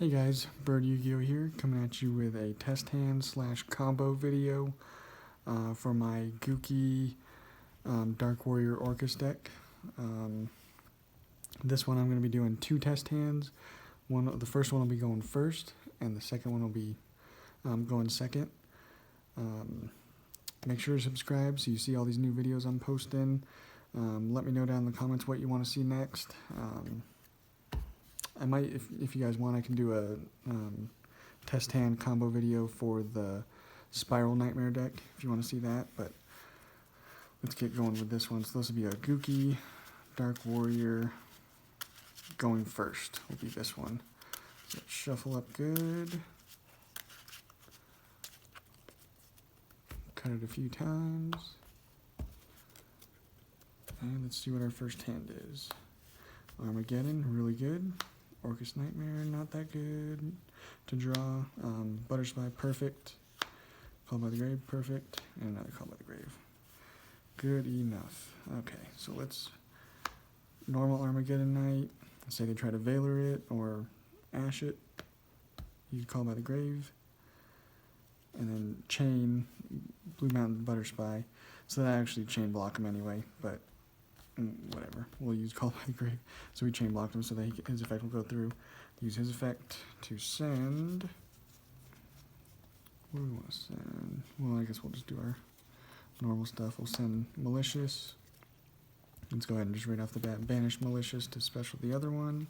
Hey guys, Bird Yugioh here, coming at you with a test hand / combo video for my Gouki Dark Warrior Orcus deck. This one I'm going to be doing two test hands. The first one will be going first, and the second one will be going second. Make sure to subscribe so you see all these new videos I'm posting. Let me know down in the comments what you want to see next. I might, if you guys want, I can do a test hand combo video for the Spiral Nightmare deck if you want to see that, but let's get going with this one. So this will be a Gouki Dark Warrior going first, will be this one. So let's shuffle up good. Cut it a few times. And let's see what our first hand is. Armageddon, really good. Orcus Nightmare, not that good to draw. Butterfly, perfect. Call by the Grave, perfect. And another Call by the Grave. Good enough. Okay, so let's normal Armageddon Knight. Let's say they try to Valor it or Ash it. You Call by the Grave. And then chain Blue Mountain Butterspy. So that actually chain block him anyway, but whatever. We'll use Call by the Grave. So we chain blocked him so that his effect will go through. Use his effect to send. What do we want to send? Well, I guess we'll just do our normal stuff. We'll send Malicious. Let's go ahead and just right off the bat banish Malicious to special the other one.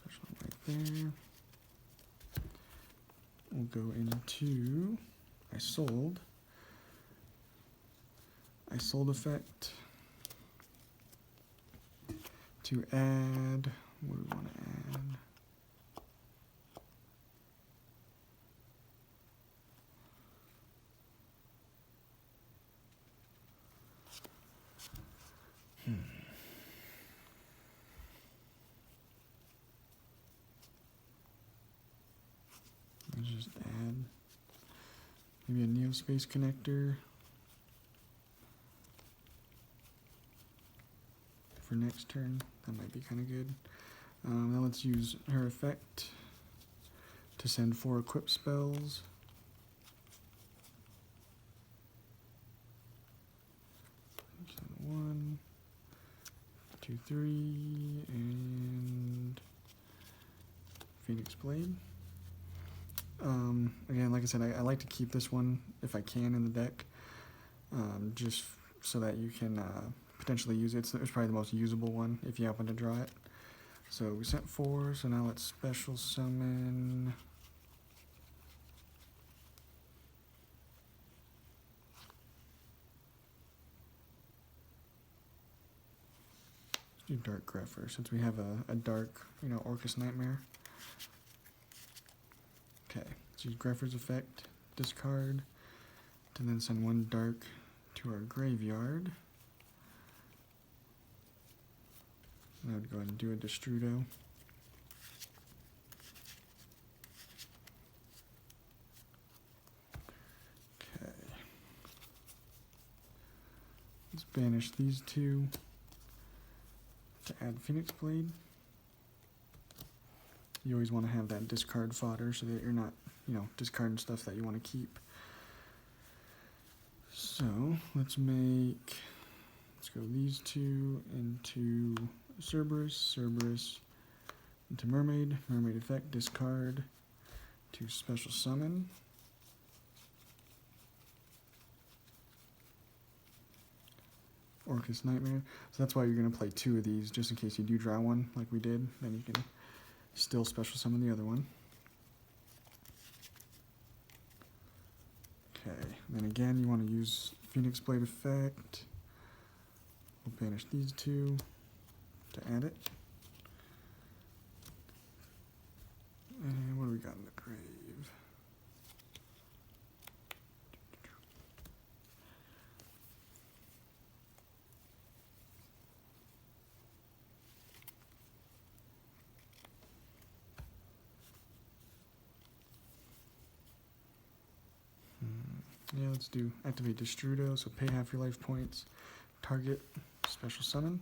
Special right there. We'll go into I sold effect to add. What do we want to add? Let's just add maybe a Neospace connector for next turn. That might be kind of good. Now let's use her effect to send 4 equip spells. Send 1, 2, 3, and Phoenix Blade. Again, like I said, I like to keep this one if I can in the deck, just so that you can potentially use it. It's probably the most usable one if you happen to draw it. So we sent 4, so now let's special summon. Let's do Dark Grepher since we have a dark, Orcus Nightmare. Okay, let's use Grepher's effect, discard, to then send 1 dark to our graveyard. And I would go ahead and do a Destrudo. Okay. Let's banish these 2 to add Phoenix Blade. You always want to have that discard fodder so that you're not, discarding stuff that you want to keep. So let's go these 2 into Cerberus into Mermaid effect, discard to special summon. Orcus Nightmare. So that's why you're going to play 2 of these, just in case you do draw one like we did, then you can still special summon the other one. Okay, and then again you want to use Phoenix Blade effect. We'll banish these 2 to add it. And what do we got in the grave? Yeah, let's do activate Destrudo, so pay half your life points, target special summon.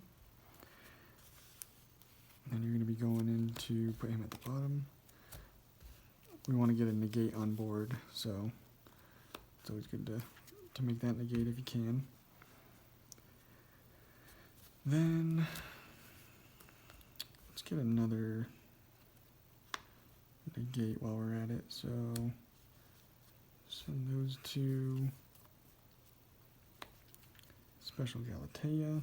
And you're going to be going in to put him at the bottom. We want to get a negate on board, so it's always good to make that negate if you can. Then let's get another negate while we're at it. So send those to Special Galatea.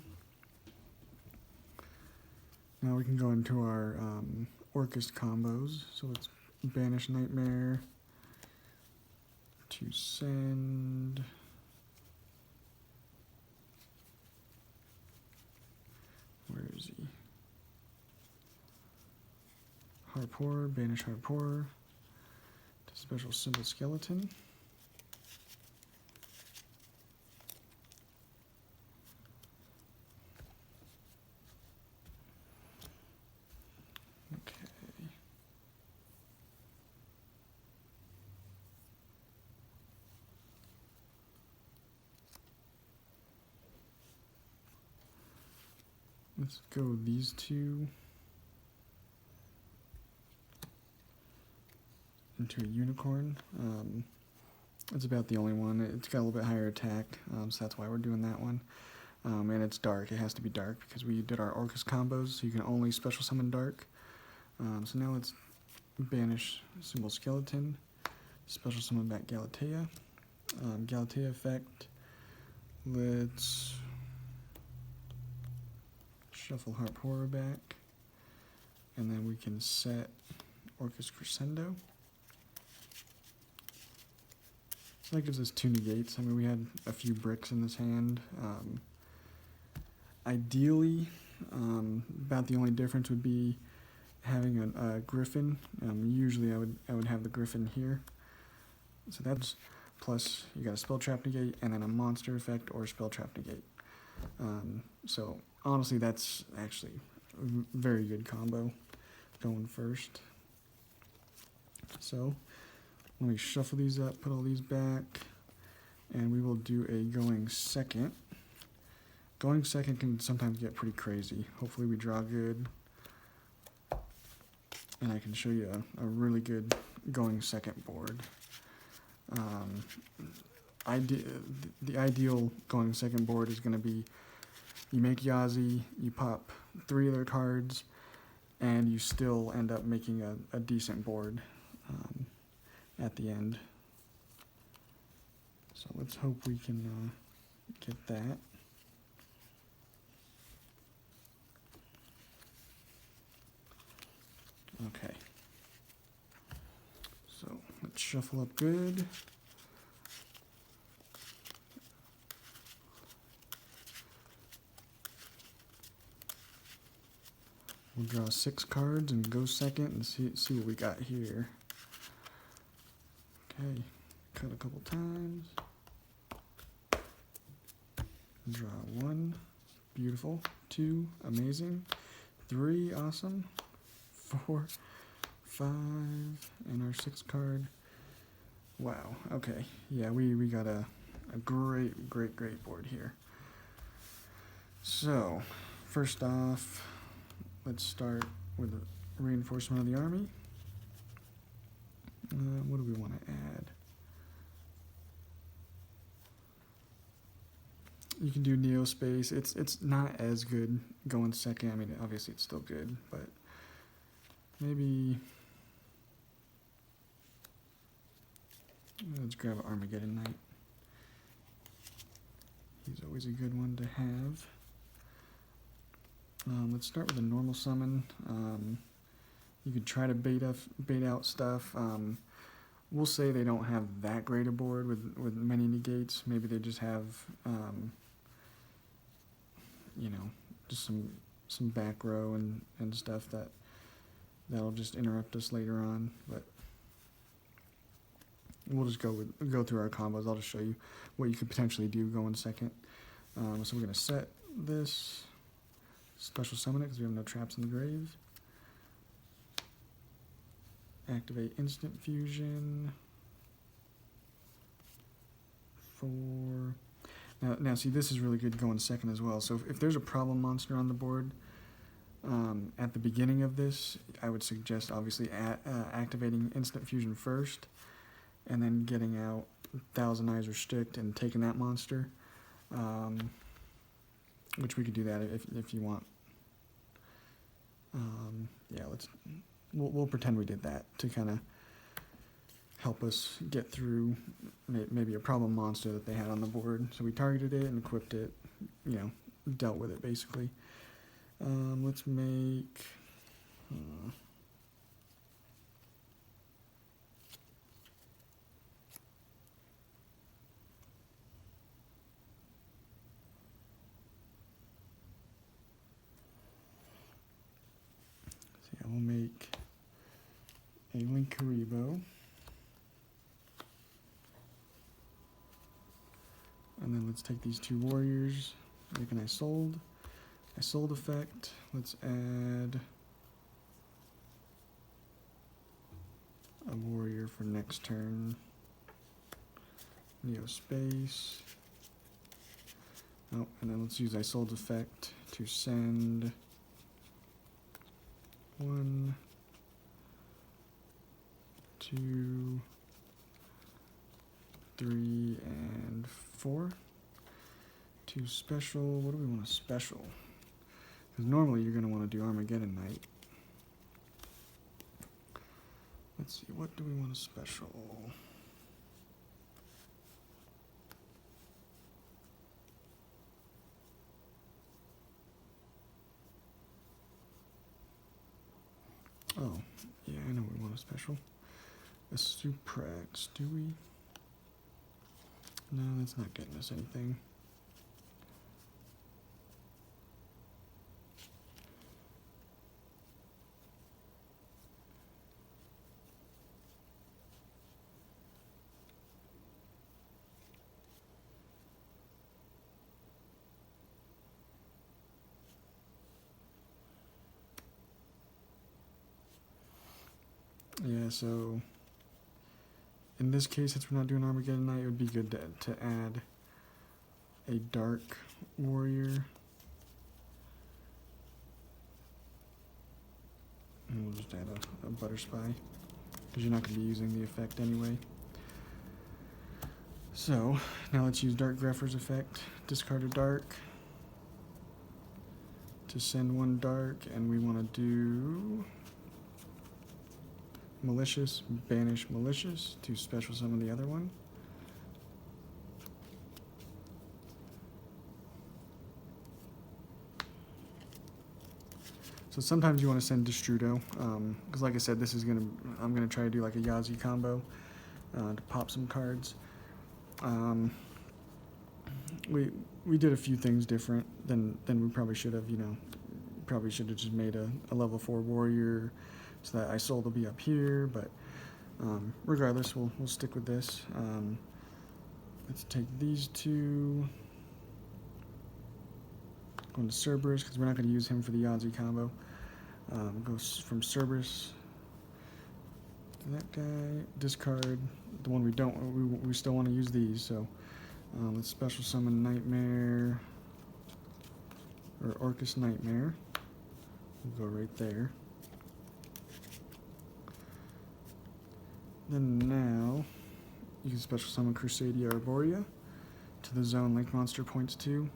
Now we can go into our Orcus combos. So let's banish Nightmare to send where is he? Harpour, banish Harpour to special symbol skeleton. Let's go with these two into a unicorn. It's about the only one. It's got a little bit higher attack, so that's why we're doing that one. And it's dark. It has to be dark because we did our Orcus combos, so you can only special summon dark. So now let's banish symbol skeleton, special summon back Galatea. Galatea effect. Let's shuffle Harpour back, and then we can set Orcus Crescendo. So that gives us 2 negates. I mean, we had a few bricks in this hand. Ideally, about the only difference would be having a Griffin. Usually I would have the Griffin here. So that's plus you got a spell trap negate and then a monster effect or spell trap negate. So honestly, that's actually a very good combo going first. So let me shuffle these up, put all these back, and we will do a going second. Going second can sometimes get pretty crazy. Hopefully we draw good, and I can show you a really good going second board. The ideal going second board is going to be you make Yazi, you pop 3 other cards, and you still end up making a decent board at the end. So let's hope we can get that. Okay. So let's shuffle up good. We'll draw 6 cards and go second and see what we got here. Okay, cut a couple times. Draw 1, beautiful. 2, amazing. 3, awesome. 4, 5, and our 6th card. Wow, okay. Yeah, we got a great board here. So, first off, let's start with a reinforcement of the army. What do we want to add? You can do Neospace. It's not as good going second. I mean, obviously it's still good, but maybe let's grab Armageddon Knight. He's always a good one to have. Let's start with a normal summon. You could try to bait out stuff. We'll say they don't have that great a board with many negates. Maybe they just have, just some back row and stuff that'll just interrupt us later on. But we'll just go through our combos. I'll just show you what you could potentially do going second. So we're gonna set this, special summon it because we have no traps in the grave. Activate instant fusion for Now see, this is really good going second as well. So if there's a problem monster on the board, at the beginning of this, I would suggest obviously activating Instant Fusion first, and then getting out Thousand Eyes Restrict and taking that monster, which we could do that if you want. Yeah, we'll pretend we did that to kind of help us get through maybe a problem monster that they had on the board. So we targeted it and equipped it, you know, dealt with it basically. Let's make... we'll make a Linkaribo. And then let's take these two warriors, make an I sold effect. Let's add a warrior for next turn. Neo space. Oh, and then let's use I sold effect to send 1, 2, 3, and 4. 2 special. What do we want to special? Because normally you're going to want to do Armageddon Knight. Let's see, what do we want to special? Oh, yeah, I know we want a special. A Suprax, do we? No, that's not getting us anything. Yeah, so in this case, since we're not doing Armageddon Knight, it would be good to add a Dark Warrior. And we'll just add a Butter Spy, because you're not going to be using the effect anyway. So, now let's use Dark Grepher's effect. Discard a Dark to send 1 Dark, and we want to do Malicious, banish Malicious to special summon the other one. So sometimes you want to send Destrudo, because like I said, I'm gonna try to do like a Yazi combo to pop some cards. We did a few things different than we probably should have. You know, probably should have just made a level 4 warrior, so that I sold will be up here, but regardless, we'll stick with this. Let's take these two. Going to Cerberus, because we're not going to use him for the Yazi combo. Goes from Cerberus to that guy. Discard the one we don't. We still want to use these, so let's special summon Nightmare or Orcus Nightmare. We'll go right there. Then now, you can special summon Crusadia Arborea to the zone Link Monster points to,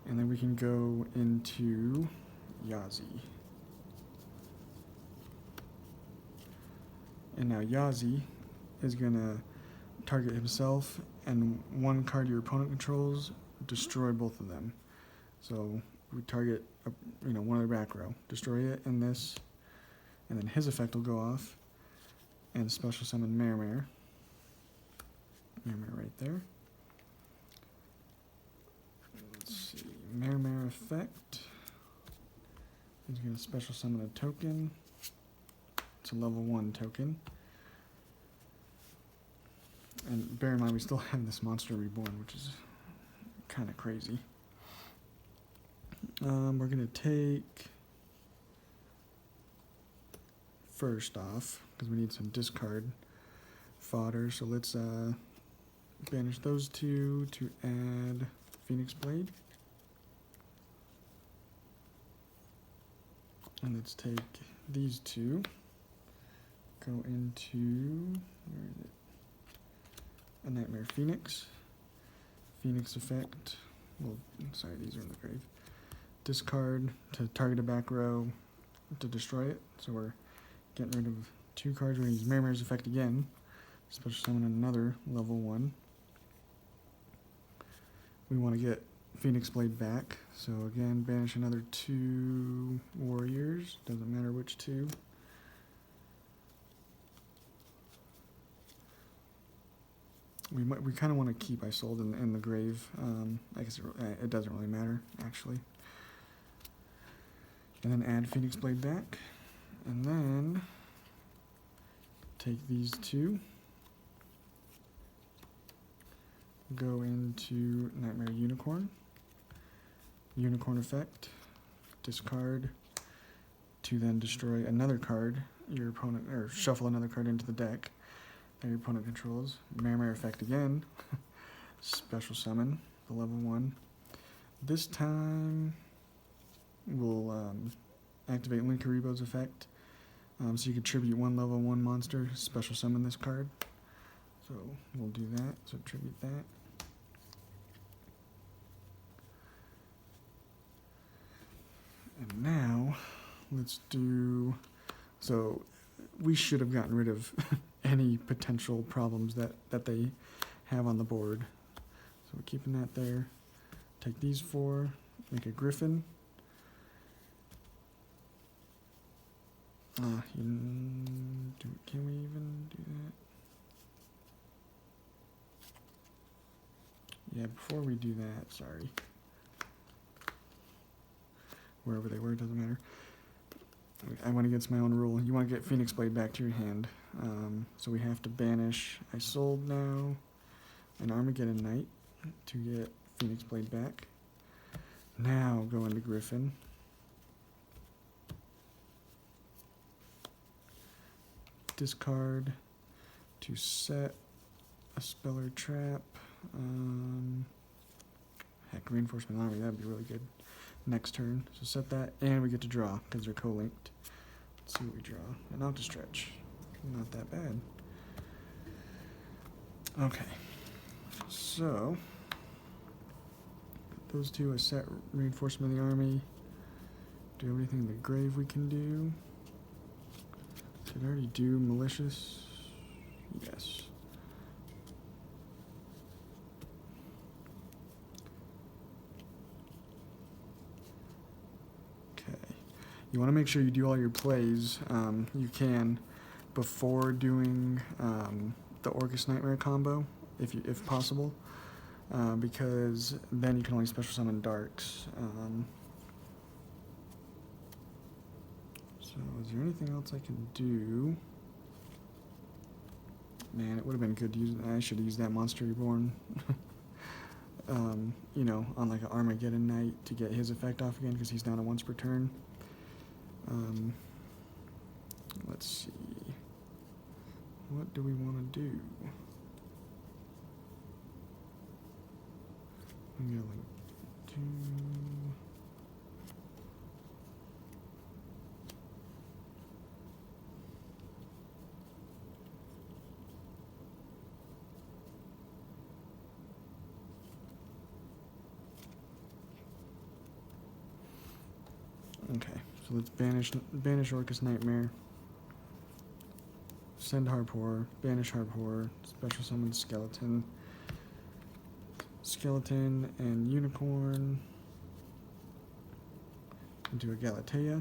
and then we can go into Yazi. And now Yazi is gonna target himself, and 1 card your opponent controls, destroy both of them. So we target, one of the back row, destroy it in this, and then his effect will go off. And special summon Mermare right there. Let's see, Mermare effect. He's going to special summon a token. It's a level 1 token. And bear in mind, we still have this Monster Reborn, which is kind of crazy. We're going to take... First off, because we need some discard fodder, so let's banish those 2 to add Phoenix Blade. And let's take these two, go into, where is it? A Nightmare Phoenix. Phoenix effect. Well, sorry, these are in the grave. Discard to target a back row to destroy it. So we're getting rid of 2 cards. We're going to use Mirror's effect again. Special summon another level 1. We want to get Phoenix Blade back. So again, banish another 2 warriors. Doesn't matter which 2. We kind of want to keep Isolde in the grave. I guess it doesn't really matter, actually. And then add Phoenix Blade back. And then take these 2. Go into Nightmare Unicorn. Unicorn effect. Discard to then destroy another card your opponent, or shuffle another card into the deck that your opponent controls. Mirror effect again. Special summon the level 1. This time we'll activate Linkaribo's effect. So you can tribute 1 level 1 monster, special summon this card. So we'll do that. So tribute that. And now let's do, so we should have gotten rid of any potential problems that they have on the board. So we're keeping that there. Take these 4, make a Griffin. Can we even do that? Yeah, before we do that, sorry. Wherever they were, it doesn't matter. I went against my own rule. You want to get Phoenix Blade back to your hand. So we have to banish Isolde now and Armageddon Knight to get Phoenix Blade back. Now go into Griffin. Discard to set a Speller Trap. Heck, Reinforcement Army, that'd be really good next turn. So set that, and we get to draw because they're co-linked. Let's see what we draw. An Octostretch. Not that bad. Okay. So those 2 are set. Reinforcement of the Army. Do everything in the grave we can do. Did I already do Malicious? Yes. You want to make sure you do all your plays you can before doing the Orcus Nightmare combo, if possible, because then you can only special summon Darks. So is there anything else I can do? Man, it would have been good to use. I should have used that Monster Reborn. You know, on like an Armageddon Knight to get his effect off again because he's down to once per turn. Let's see. What do we want to do? I'm gonna like 2. Okay, so let's banish Orcus Nightmare. Send Harpor, banish Harpor, special summon Skeleton. Skeleton and Unicorn into a Galatea.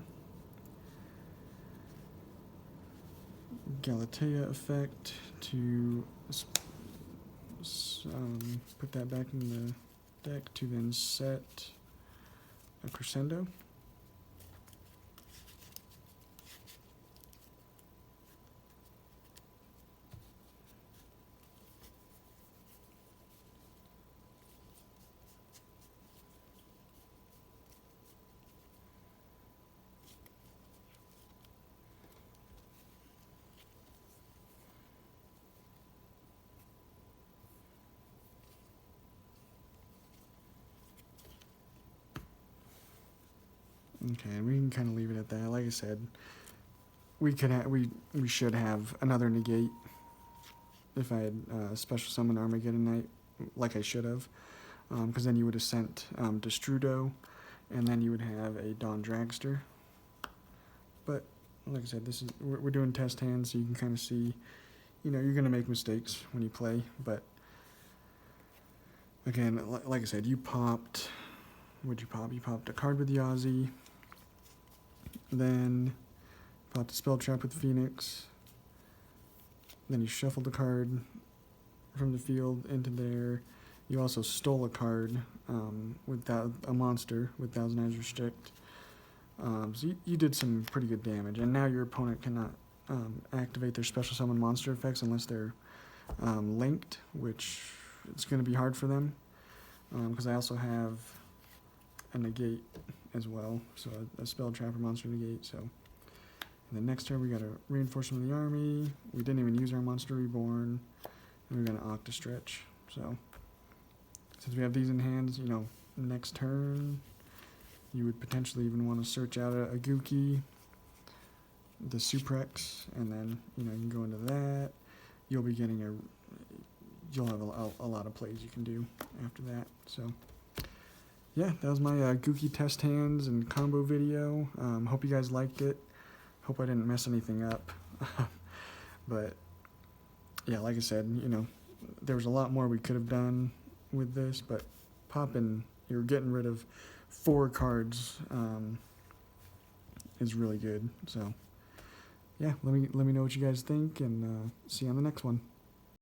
Galatea effect to put that back in the deck to then set a Crescendo. Okay, we can kind of leave it at that. Like I said, we should have another negate if I had special summon Armageddon Knight, like I should have, because then you would have sent Destrudo, and then you would have a Dawn Dragster. But like I said, we're doing test hands, so you can kind of see, you're gonna make mistakes when you play. But again, like I said, you popped. What'd you pop? You popped a card with Yazi. Then popped a spell trap with Phoenix. Then you shuffled a card from the field into there. You also stole a card with a monster with Thousand Eyes Restrict. So you did some pretty good damage, and now your opponent cannot activate their special summon monster effects unless they're linked, which it's going to be hard for them, because I also have a negate as well, so a spell trapper monster negate. So and then next turn we got a reinforcement of the army. We didn't even use our monster reborn, and we're going to Octa Stretch. So since we have these in hands, next turn you would potentially even want to search out a Gouki, the Suprex, and then you can go into that. You'll be getting you'll have a lot of plays you can do after that. So yeah, that was my Gouki test hands and combo video. Hope you guys liked it. Hope I didn't mess anything up. But yeah, like I said, there was a lot more we could have done with this, but you're getting rid of 4 cards is really good. So yeah, let me know what you guys think, and see you on the next one.